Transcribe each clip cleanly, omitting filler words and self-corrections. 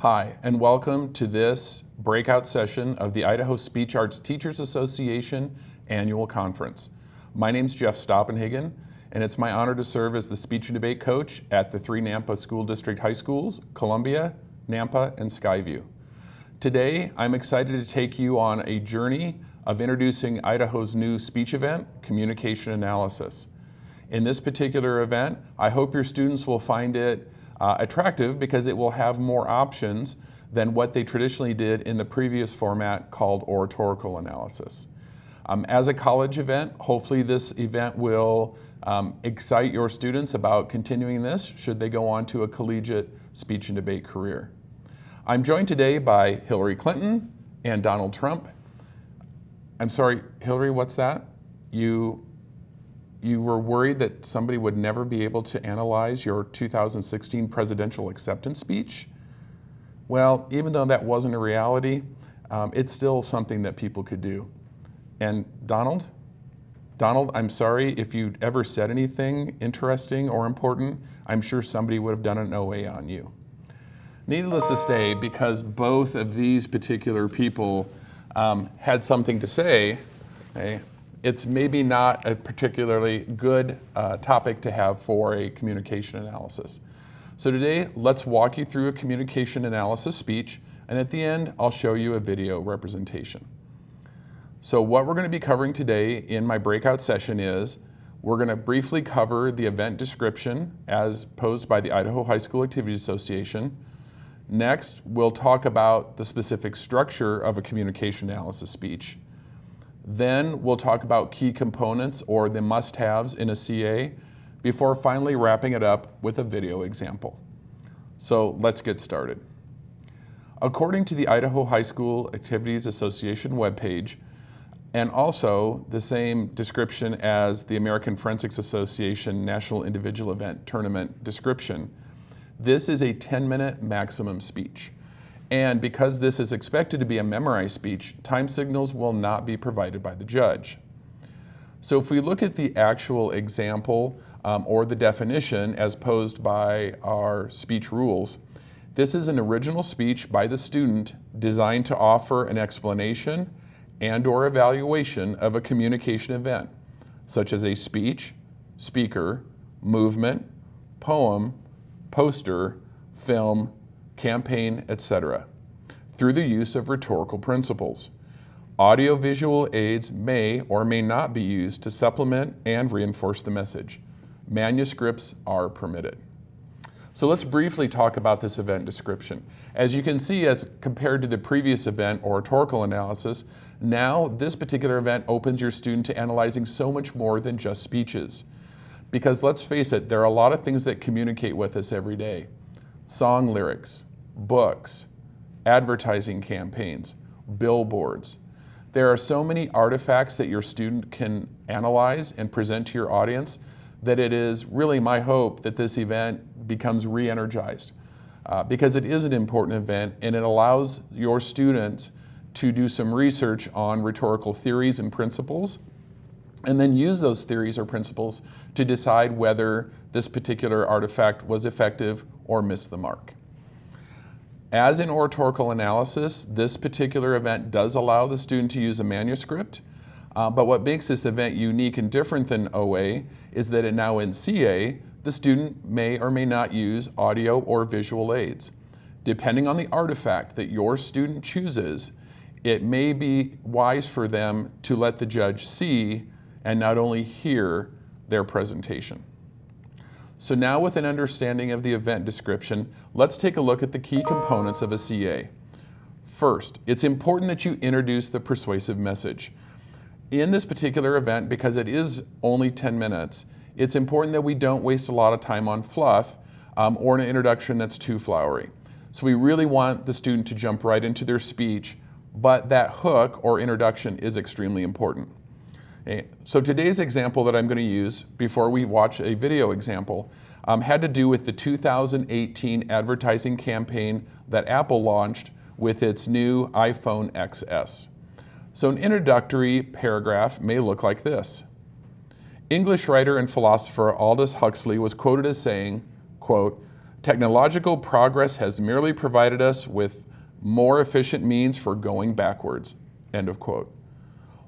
Hi, and welcome to this breakout session of the Idaho Speech Arts Teachers Association Annual Conference. My name's Jeff Stoppenhagen, and it's my honor to serve as the speech and debate coach at the three Nampa School District High Schools, Columbia, Nampa, and Skyview. Today, I'm excited to take you on a journey of introducing Idaho's new speech event, Communication Analysis. In this particular event, I hope your students will find it attractive because it will have more options than what they traditionally did in the previous format called oratorical analysis. As a college event, hopefully this event will excite your students about continuing this should they go on to a collegiate speech and debate career. I'm joined today by Hillary Clinton and Donald Trump. I'm sorry, Hillary, what's that? You were worried that somebody would never be able to analyze your 2016 presidential acceptance speech? Well, even though that wasn't a reality, it's still something that people could do. And Donald, I'm sorry if you'd ever said anything interesting or important. I'm sure somebody would have done an OA on you. Needless to say, because both of these particular people had something to say, okay, it's maybe not a particularly good topic to have for a communication analysis. So today, let's walk you through a communication analysis speech, and at the end, I'll show you a video representation. So what we're going to be covering today in my breakout session is, we're going to briefly cover the event description as posed by the Idaho High School Activities Association. Next, we'll talk about the specific structure of a communication analysis speech. Then we'll talk about key components or the must-haves in a CA before finally wrapping it up with a video example. So let's get started. According to the Idaho High School Activities Association webpage, and also the same description as the American Forensics Association National Individual Event Tournament description, this is a 10-minute maximum speech. And because this is expected to be a memorized speech, time signals will not be provided by the judge. So if we look at the actual example or the definition as posed by our speech rules, this is an original speech by the student designed to offer an explanation and/or evaluation of a communication event, such as a speech, speaker, movement, poem, poster, film, campaign, etc., through the use of rhetorical principles. Audiovisual aids may or may not be used to supplement and reinforce the message. Manuscripts are permitted. So let's briefly talk about this event description. As you can see, as compared to the previous event, oratorical analysis, now this particular event opens your student to analyzing so much more than just speeches. Because let's face it, there are a lot of things that communicate with us every day. Song lyrics, books, advertising campaigns, billboards. There are so many artifacts that your student can analyze and present to your audience that it is really my hope that this event becomes re-energized because it is an important event and it allows your students to do some research on rhetorical theories and principles and then use those theories or principles to decide whether this particular artifact was effective or missed the mark. As in oratorical analysis, this particular event does allow the student to use a manuscript, but what makes this event unique and different than OA is that now in CA, the student may or may not use audio or visual aids. Depending on the artifact that your student chooses, it may be wise for them to let the judge see and not only hear their presentation. So now with an understanding of the event description, let's take a look at the key components of a CA. First, it's important that you introduce the persuasive message. In this particular event, because it is only 10 minutes, it's important that we don't waste a lot of time on fluff or an introduction that's too flowery. So we really want the student to jump right into their speech, but that hook or introduction is extremely important. So today's example that I'm going to use before we watch a video example had to do with the 2018 advertising campaign that Apple launched with its new iPhone XS. So an introductory paragraph may look like this. English writer and philosopher Aldous Huxley was quoted as saying, quote, Technological progress has merely provided us with more efficient means for going backwards, end of quote.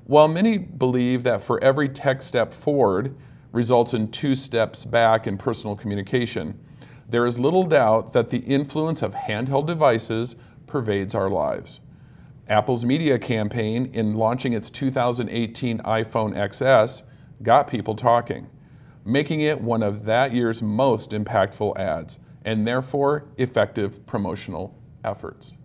While many believe that for every tech step forward results in 2 steps back in personal communication, there is little doubt that the influence of handheld devices pervades our lives. Apple's media campaign in launching its 2018 iPhone XS got people talking, making it one of that year's most impactful ads, and therefore effective promotional efforts.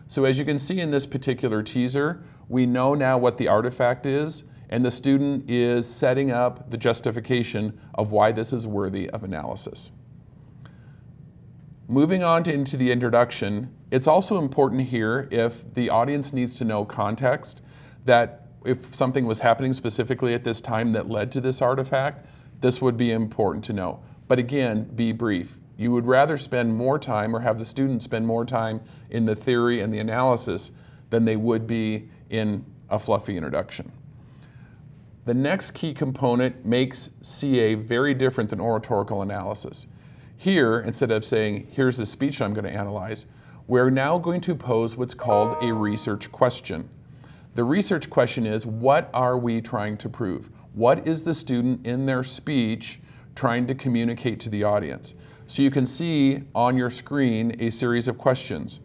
So as you can see in this particular teaser, we know now what the artifact is, and the student is setting up the justification of why this is worthy of analysis. Moving on into the introduction, it's also important here, if the audience needs to know context, that if something was happening specifically at this time that led to this artifact, this would be important to know. But again, be brief. You would rather spend more time or have the student spend more time in the theory and the analysis than they would be in a fluffy introduction. The next key component makes CA very different than oratorical analysis. Here, instead of saying, here's the speech I'm going to analyze, we're now going to pose what's called a research question. The research question is, what are we trying to prove? What is the student in their speech trying to communicate to the audience? So you can see on your screen a series of questions.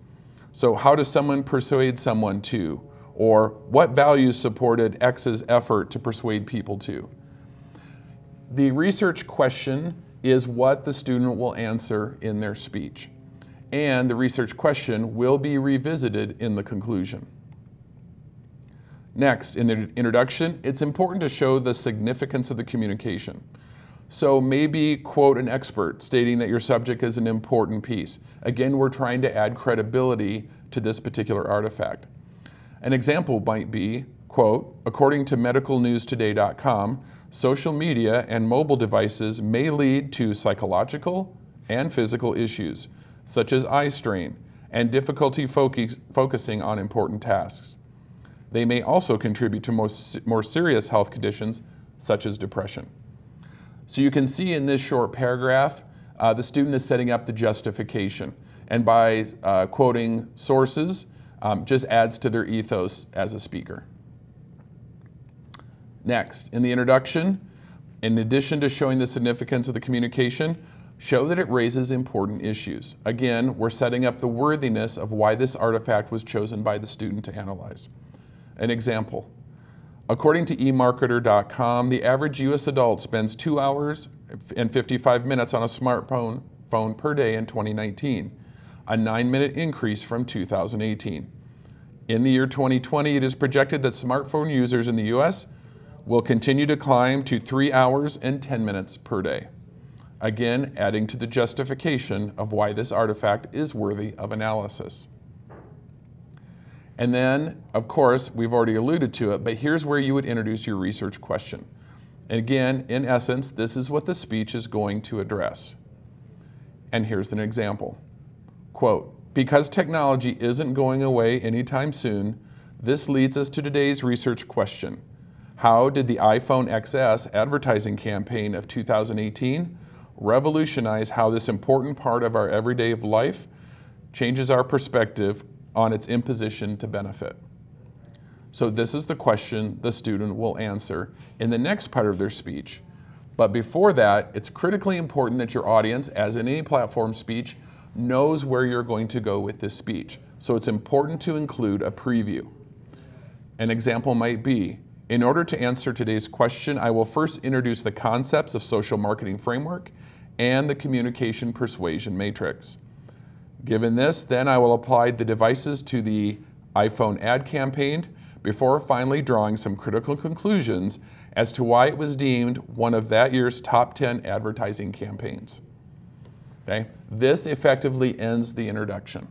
So how does someone persuade someone to? Or what values supported X's effort to persuade people to? The research question is what the student will answer in their speech. And the research question will be revisited in the conclusion. Next, in the introduction, it's important to show the significance of the communication. So maybe quote an expert stating that your subject is an important piece. Again, we're trying to add credibility to this particular artifact. An example might be, quote, according to medicalnewstoday.com, social media and mobile devices may lead to psychological and physical issues, such as eye strain and difficulty focusing on important tasks. They may also contribute to more serious health conditions, such as depression. So you can see in this short paragraph, the student is setting up the justification. And by quoting sources, just adds to their ethos as a speaker. Next, in the introduction, in addition to showing the significance of the communication, show that it raises important issues. Again, we're setting up the worthiness of why this artifact was chosen by the student to analyze. An example, according to eMarketer.com, the average US adult spends 2 hours and 55 minutes on a smartphone per day in 2019, a 9-minute increase from 2018. In the year 2020, it is projected that smartphone users in the US will continue to climb to 3 hours and 10 minutes per day. Again, adding to the justification of why this artifact is worthy of analysis. And then, of course, we've already alluded to it, but here's where you would introduce your research question. And again, in essence, this is what the speech is going to address. And here's an example. Quote, because technology isn't going away anytime soon, this leads us to today's research question. How did the iPhone XS advertising campaign of 2018 revolutionize how this important part of our everyday life changes our perspective on its imposition to benefit? So this is the question the student will answer in the next part of their speech. But before that, it's critically important that your audience, as in any platform speech, knows where you're going to go with this speech. So it's important to include a preview. An example might be, in order to answer today's question, I will first introduce the concepts of social marketing framework and the communication persuasion matrix. Given this, then I will apply the devices to the iPhone ad campaign before finally drawing some critical conclusions as to why it was deemed one of that year's top 10 advertising campaigns. Okay? This effectively ends the introduction.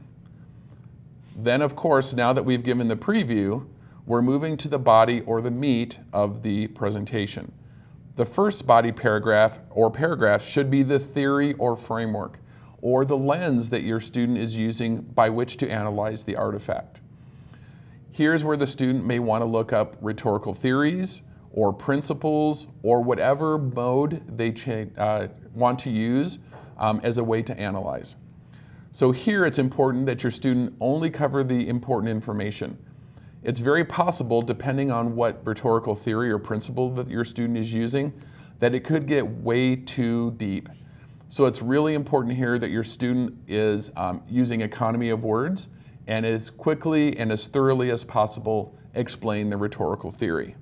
Then, of course, now that we've given the preview, we're moving to the body or the meat of the presentation. The first body paragraph or paragraphs should be the theory or framework, or the lens that your student is using by which to analyze the artifact. Here's where the student may want to look up rhetorical theories or principles or whatever mode they want to use as a way to analyze. So here it's important that your student only cover the important information. It's very possible, depending on what rhetorical theory or principle that your student is using, that it could get way too deep. So it's really important here that your student is using economy of words and as quickly and as thoroughly as possible explain the rhetorical theory.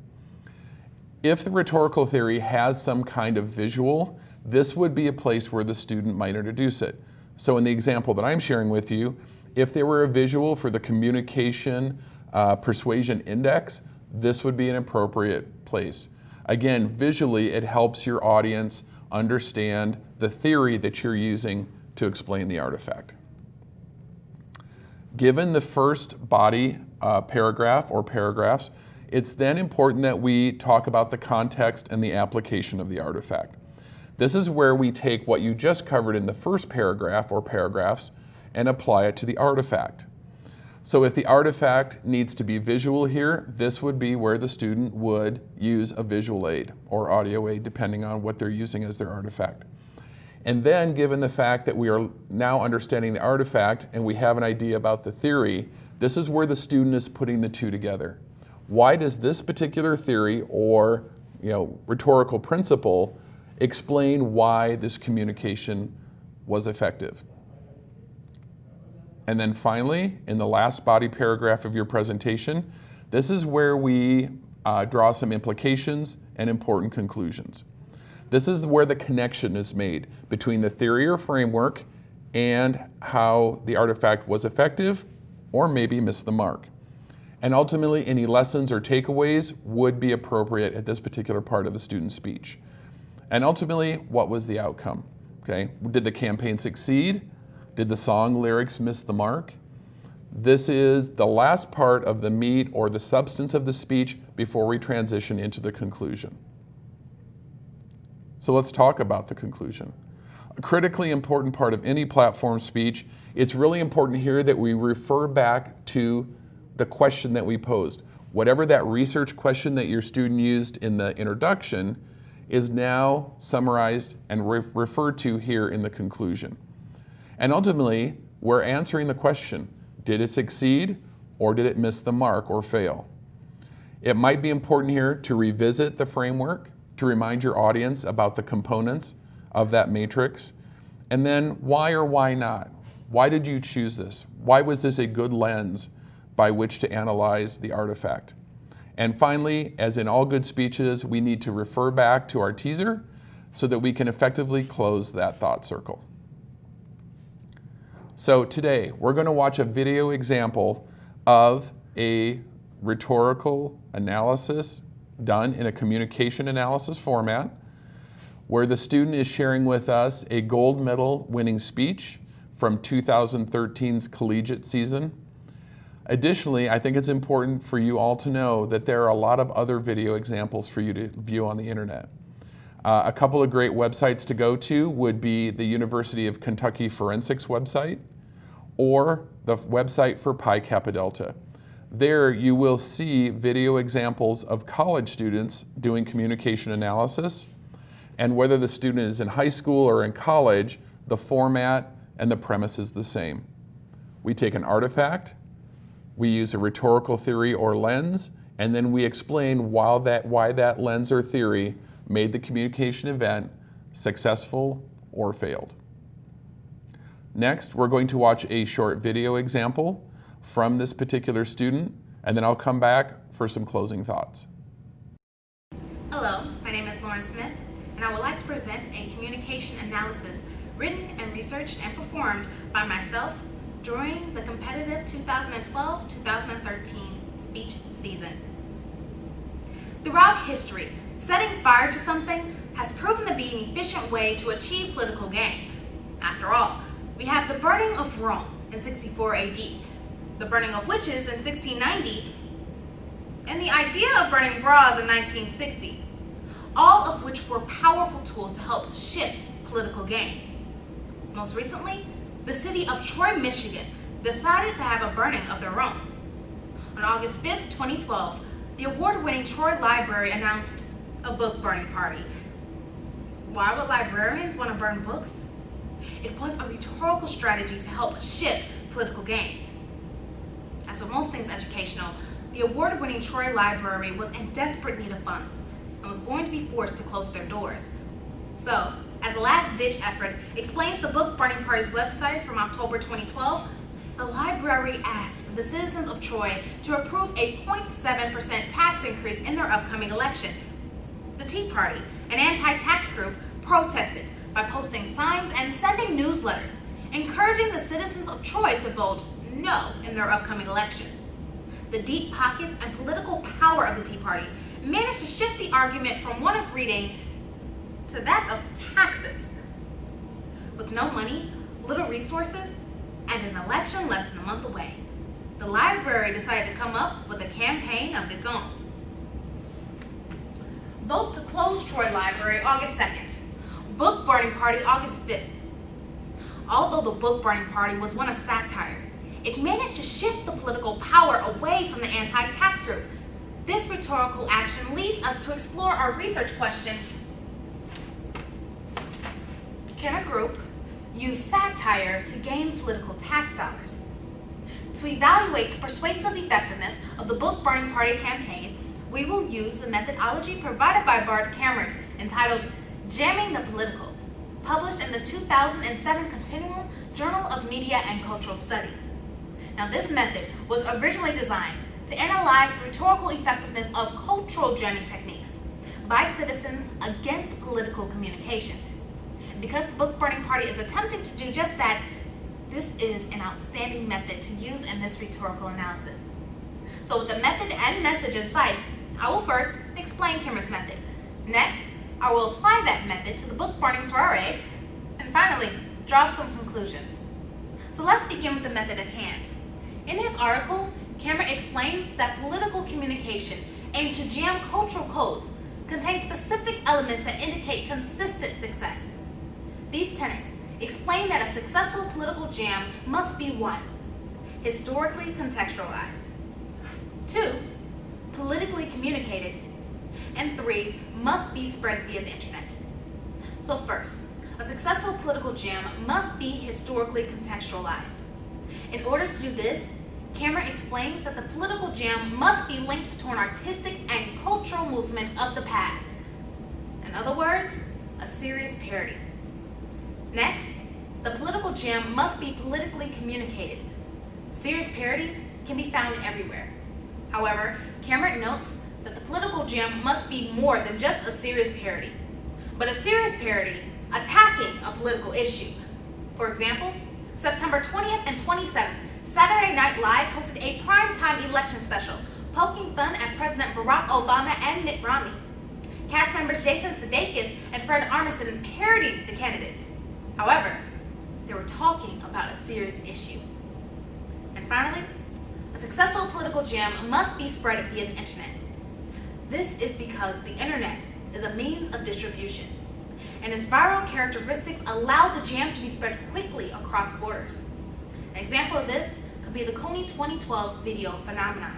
If the rhetorical theory has some kind of visual, this would be a place where the student might introduce it. So in the example that I'm sharing with you, if there were a visual for the communication persuasion index, this would be an appropriate place. Again, visually, it helps your audience understand the theory that you're using to explain the artifact. Given the first body paragraph or paragraphs, it's then important that we talk about the context and the application of the artifact. This is where we take what you just covered in the first paragraph or paragraphs and apply it to the artifact. So if the artifact needs to be visual here, this would be where the student would use a visual aid or audio aid, depending on what they're using as their artifact. And then, given the fact that we are now understanding the artifact and we have an idea about the theory, this is where the student is putting the two together. Why does this particular theory or rhetorical principle explain why this communication was effective? And then finally, in the last body paragraph of your presentation, this is where we draw some implications and important conclusions. This is where the connection is made between the theory or framework and how the artifact was effective or maybe missed the mark. And ultimately, any lessons or takeaways would be appropriate at this particular part of the student's speech. And ultimately, what was the outcome? Okay, did the campaign succeed? Did the song lyrics miss the mark? This is the last part of the meat or the substance of the speech before we transition into the conclusion. So let's talk about the conclusion. A critically important part of any platform speech, it's really important here that we refer back to the question that we posed. Whatever that research question that your student used in the introduction is now summarized and referred to here in the conclusion. And ultimately, we're answering the question, did it succeed or did it miss the mark or fail? It might be important here to revisit the framework, to remind your audience about the components of that matrix, and then why or why not? Why did you choose this? Why was this a good lens by which to analyze the artifact? And finally, as in all good speeches, we need to refer back to our teaser so that we can effectively close that thought circle. So today, we're going to watch a video example of a rhetorical analysis done in a communication analysis format, where the student is sharing with us a gold medal winning speech from 2013's collegiate season. Additionally, I think it's important for you all to know that there are a lot of other video examples for you to view on the internet. A couple of great websites to go to would be the University of Kentucky Forensics website or the website for Pi Kappa Delta. There you will see video examples of college students doing communication analysis, and whether the student is in high school or in college, the format and the premise is the same. We take an artifact, we use a rhetorical theory or lens, and then we explain why that lens or theory made the communication event successful or failed. Next, we're going to watch a short video example from this particular student, and then I'll come back for some closing thoughts. Hello, my name is Lauren Smith, and I would like to present a communication analysis written and researched and performed by myself during the competitive 2012-2013 speech season. Throughout history, setting fire to something has proven to be an efficient way to achieve political gain. After all, we have the burning of Rome in 64 AD, the burning of witches in 1690, and the idea of burning bras in 1960, all of which were powerful tools to help shift political gain. Most recently, the city of Troy, Michigan decided to have a burning of their own. On August 5th, 2012, the award-winning Troy Library announced a book burning party. Why would librarians want to burn books? It was a rhetorical strategy to help shift political gain. As with most things educational, the award-winning Troy Library was in desperate need of funds and was going to be forced to close their doors. So, as a last-ditch effort, explains the Book Burning Party's website from October 2012, the library asked the citizens of Troy to approve a 0.7% tax increase in their upcoming election. The Tea Party, an anti-tax group, protested by posting signs and sending newsletters, encouraging the citizens of Troy to vote no in their upcoming election. The deep pockets and political power of the Tea Party managed to shift the argument from one of reading to that of taxes. With no money, little resources, and an election less than a month away, the library decided to come up with a campaign of its own. Vote to close Troy Library August 2nd. Book Burning Party August 5th. Although the Book Burning Party was one of satire, it managed to shift the political power away from the anti-tax group. This rhetorical action leads us to explore our research question: can a group use satire to gain political tax dollars? To evaluate the persuasive effectiveness of the Book Burning Party campaign, we will use the methodology provided by Bart Cameron entitled Jamming the Political, published in the 2007 Continual Journal of Media and Cultural Studies. Now, this method was originally designed to analyze the rhetorical effectiveness of cultural jamming techniques by citizens against political communication. Because the Book Burning Party is attempting to do just that, this is an outstanding method to use in this rhetorical analysis. So with the method and message in sight, I will first explain Cameron's method. Next, I will apply that method to the book burning soiree, and finally, draw up some conclusions. So let's begin with the method at hand. In his article, Cameron explains that political communication aimed to jam cultural codes contains specific elements that indicate consistent success. These tenets explain that a successful political jam must be 1. Historically contextualized, 2. Politically communicated, and 3. Must be spread via the internet. So first, a successful political jam must be historically contextualized. In order to do this, Cameron explains that the political jam must be linked to an artistic and cultural movement of the past. In other words, a serious parody. Next, the political jam must be politically communicated. Serious parodies can be found everywhere. However, Cameron notes that the political jam must be more than just a serious parody, but a serious parody attacking a political issue. For example, September 20th and 27th, Saturday Night Live hosted a primetime election special, poking fun at President Barack Obama and Mitt Romney. Cast members Jason Sudeikis and Fred Armisen parodied the candidates. However, they were talking about a serious issue. And finally, a successful political jam must be spread via the internet. This is because the internet is a means of distribution, and its viral characteristics allow the jam to be spread quickly across borders. An example of this could be the Coney 2012 video phenomenon.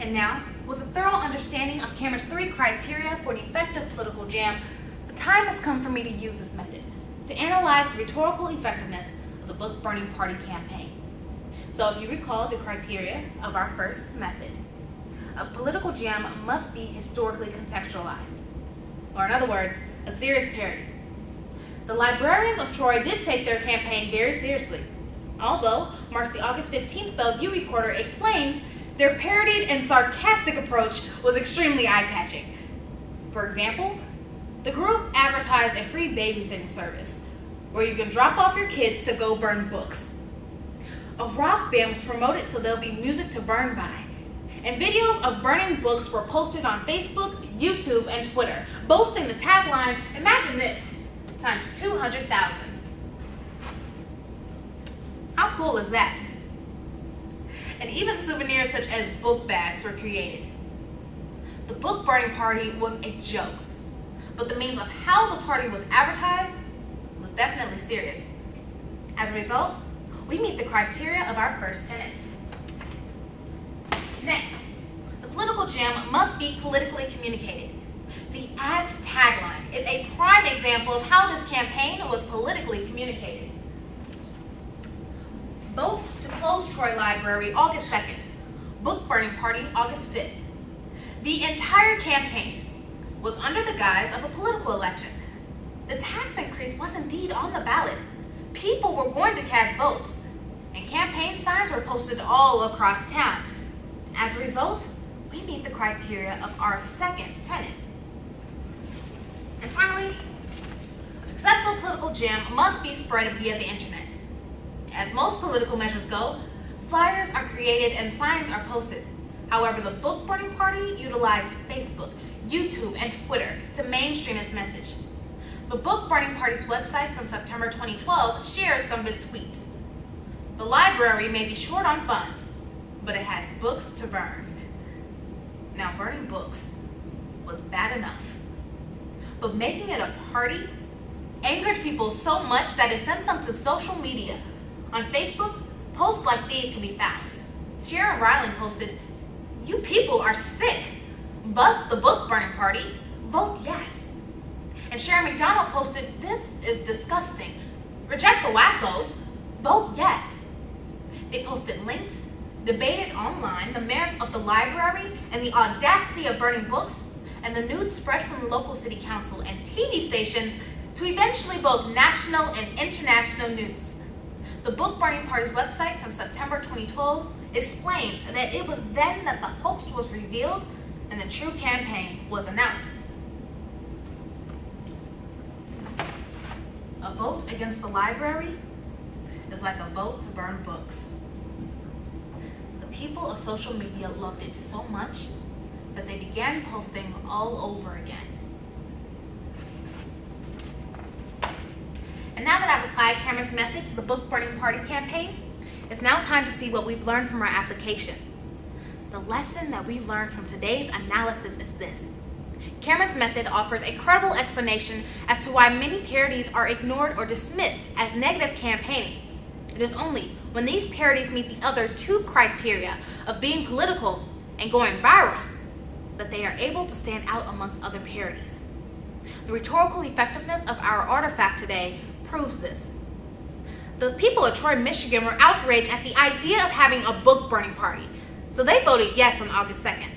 And now, with a thorough understanding of Cameron's 3 criteria for an effective political jam, the time has come for me to use this method to analyze the rhetorical effectiveness of the Book Burning Party campaign. So if you recall the criteria of our first method, a political jam must be historically contextualized, or in other words, a serious parody. The librarians of Troy did take their campaign very seriously, although March the August 15th Bellevue reporter explains their parodied and sarcastic approach was extremely eye-catching. For example, the group advertised a free babysitting service where you can drop off your kids to go burn books. A rock band was promoted so there'll be music to burn by. And videos of burning books were posted on Facebook, YouTube, and Twitter, boasting the tagline, "Imagine this, times 200,000. How cool is that? And even souvenirs such as book bags were created. The Book Burning Party was a joke, but the means of how the party was advertised was definitely serious. As a result, we meet the criteria of our first tenet. Next, the political jam must be politically communicated. The ad's tagline is a prime example of how this campaign was politically communicated. Vote to close Troy Library August 2nd. Book burning party August 5th. The entire campaign was under the guise of a political election. The tax increase was indeed on the ballot. People were going to cast votes, and campaign signs were posted all across town. As a result, we meet the criteria of our second tenet. And finally, a successful political jam must be spread via the internet. As most political measures go, flyers are created and signs are posted. However, the book burning party utilized Facebook, YouTube, and Twitter to mainstream its message. The book burning party's website from September 2012 shares some of its tweets. The library may be short on funds, but it has books to burn. Now, burning books was bad enough, but making it a party angered people so much that it sent them to social media. On Facebook, posts like these can be found. Sharon Ryland posted, "You people are sick. Bust the book burning party. Vote yes." And Sharon McDonald posted, "This is disgusting. Reject the wackos. Vote yes." They posted links, debated online the merits of the library and the audacity of burning books, and the news spread from local city council and TV stations to eventually both national and international news. The book burning party's website from September 2012 explains that it was then that the hoax was revealed and the true campaign was announced. A vote against the library is like a vote to burn books. The people of social media loved it so much that they began posting all over again. And now that I've applied Cameron's method to the book burning party campaign, it's now time to see what we've learned from our application. The lesson that we learned from today's analysis is this. Cameron's method offers a credible explanation as to why many parodies are ignored or dismissed as negative campaigning. It is only when these parodies meet the other two criteria of being political and going viral that they are able to stand out amongst other parodies. The rhetorical effectiveness of our artifact today proves this. The people of Troy, Michigan were outraged at the idea of having a book burning party, so they voted yes on August 2nd,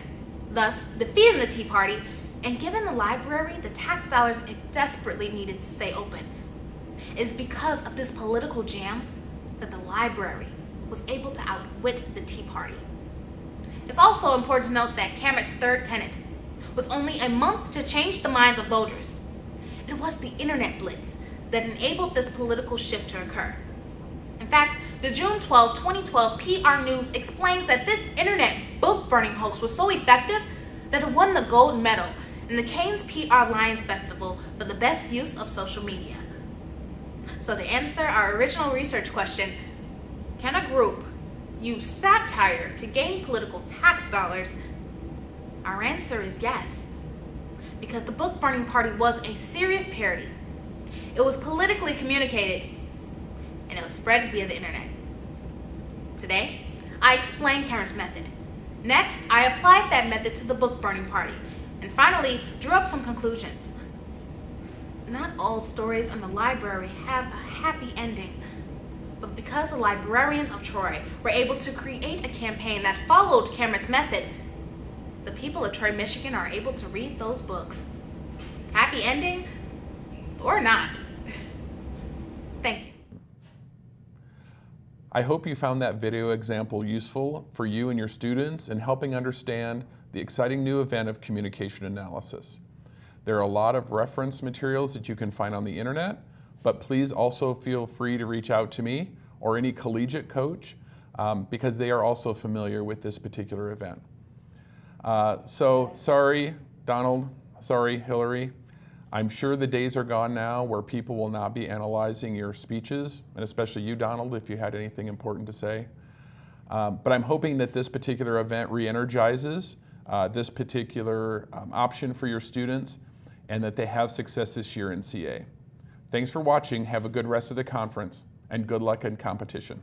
thus defeating the Tea Party and giving the library the tax dollars it desperately needed to stay open. It is because of this political jam that the library was able to outwit the Tea Party. It's also important to note that Cameron's third tenet was only a month to change the minds of voters. It was the internet blitz that enabled this political shift to occur. In fact, the June 12, 2012 PR News explains that this internet book burning hoax was so effective that it won the gold medal in the Cannes PR Lions Festival for the best use of social media. So to answer our original research question, can a group use satire to gain political tax dollars? Our answer is yes, because the book burning party was a serious parody. It was politically communicated, and it was spread via the internet. Today, I explained Cameron's method. Next, I applied that method to the book burning party, and finally drew up some conclusions. Not all stories in the library have a happy ending, but because the librarians of Troy were able to create a campaign that followed Cameron's method, the people of Troy, Michigan are able to read those books. Happy ending or not. Thank you. I hope you found that video example useful for you and your students in helping understand the exciting new event of communication analysis. There are a lot of reference materials that you can find on the internet, but please also feel free to reach out to me or any collegiate coach because they are also familiar with this particular event. So sorry, Donald, sorry, Hillary. I'm sure the days are gone now where people will not be analyzing your speeches, and especially you, Donald, if you had anything important to say. But I'm hoping that this particular event re-energizes this particular option for your students and that they have success this year in CA. Thanks for watching. Have a good rest of the conference and good luck in competition.